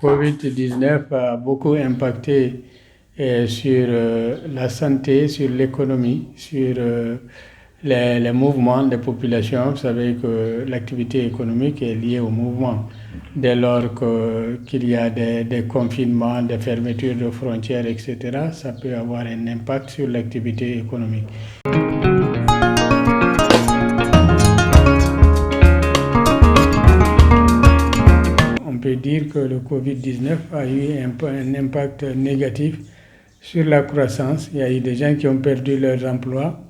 Covid-19 a beaucoup impacté sur la santé, sur l'économie, sur les mouvements des populations. Vous savez que l'activité économique est liée au mouvement. Dès lors qu'il y a des confinements, des fermetures de frontières, etc., ça peut avoir un impact sur l'activité économique. On peut dire que le Covid-19 a eu un impact négatif sur la croissance. Il y a eu des gens qui ont perdu leur emploi.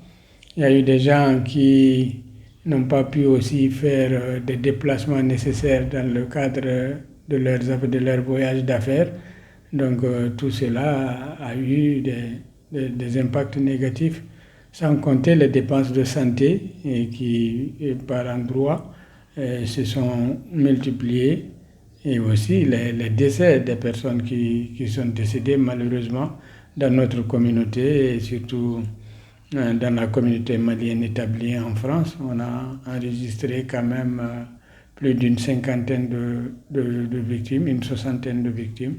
Il y a eu des gens qui n'ont pas pu aussi faire des déplacements nécessaires dans le cadre de leur voyage d'affaires. Donc tout cela a eu des impacts négatifs, sans compter les dépenses de santé qui, par endroits, se sont multipliées. Et aussi les décès des personnes qui sont décédées malheureusement dans notre communauté et surtout dans la communauté malienne établie en France. On a enregistré quand même plus d'une cinquantaine de victimes, une soixantaine de victimes.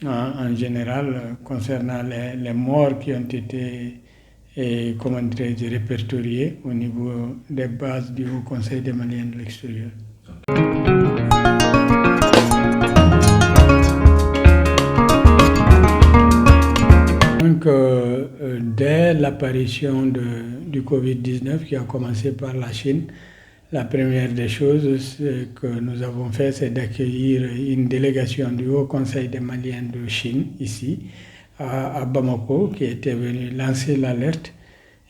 En général, concernant les morts qui ont été répertoriées au niveau des bases du Haut Conseil des Maliens de l'extérieur. Donc, dès l'apparition du Covid-19 qui a commencé par la Chine, la première des choses que nous avons fait, c'est d'accueillir une délégation du Haut Conseil des Maliens de Chine, ici, à Bamako, qui était venue lancer l'alerte.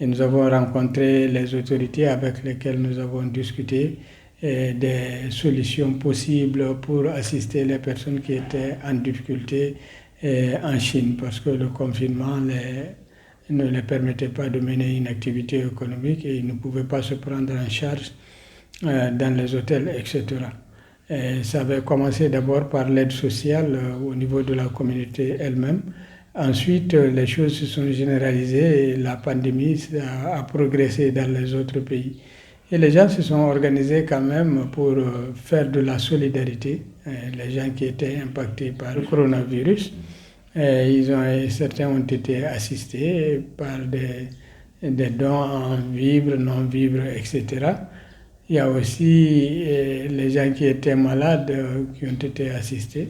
Et nous avons rencontré les autorités avec lesquelles nous avons discuté des solutions possibles pour assister les personnes qui étaient en difficulté en Chine, parce que le confinement ne les permettait pas de mener une activité économique et ils ne pouvaient pas se prendre en charge dans les hôtels, etc. Et ça avait commencé d'abord par l'aide sociale au niveau de la communauté elle-même. Ensuite, les choses se sont généralisées et la pandémie a progressé dans les autres pays. Et les gens se sont organisés quand même pour faire de la solidarité. Les gens qui étaient impactés par le coronavirus, certains ont été assistés par des dons en vivres, non-vivres, etc. Il y a aussi les gens qui étaient malades qui ont été assistés.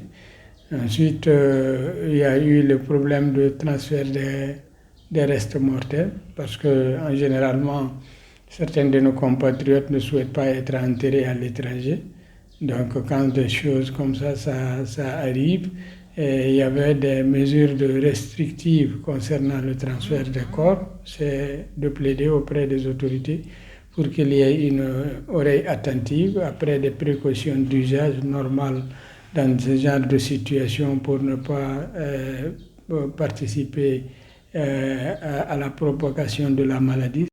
Ensuite, il y a eu le problème de transfert des restes mortels, parce que généralement, certains de nos compatriotes ne souhaitent pas être enterrés à l'étranger. Donc, quand des choses comme ça arrive, il y avait des mesures restrictives concernant le transfert des corps. C'est de plaider auprès des autorités pour qu'il y ait une oreille attentive, après des précautions d'usage normal dans ce genre de situation pour ne pas participer à la propagation de la maladie.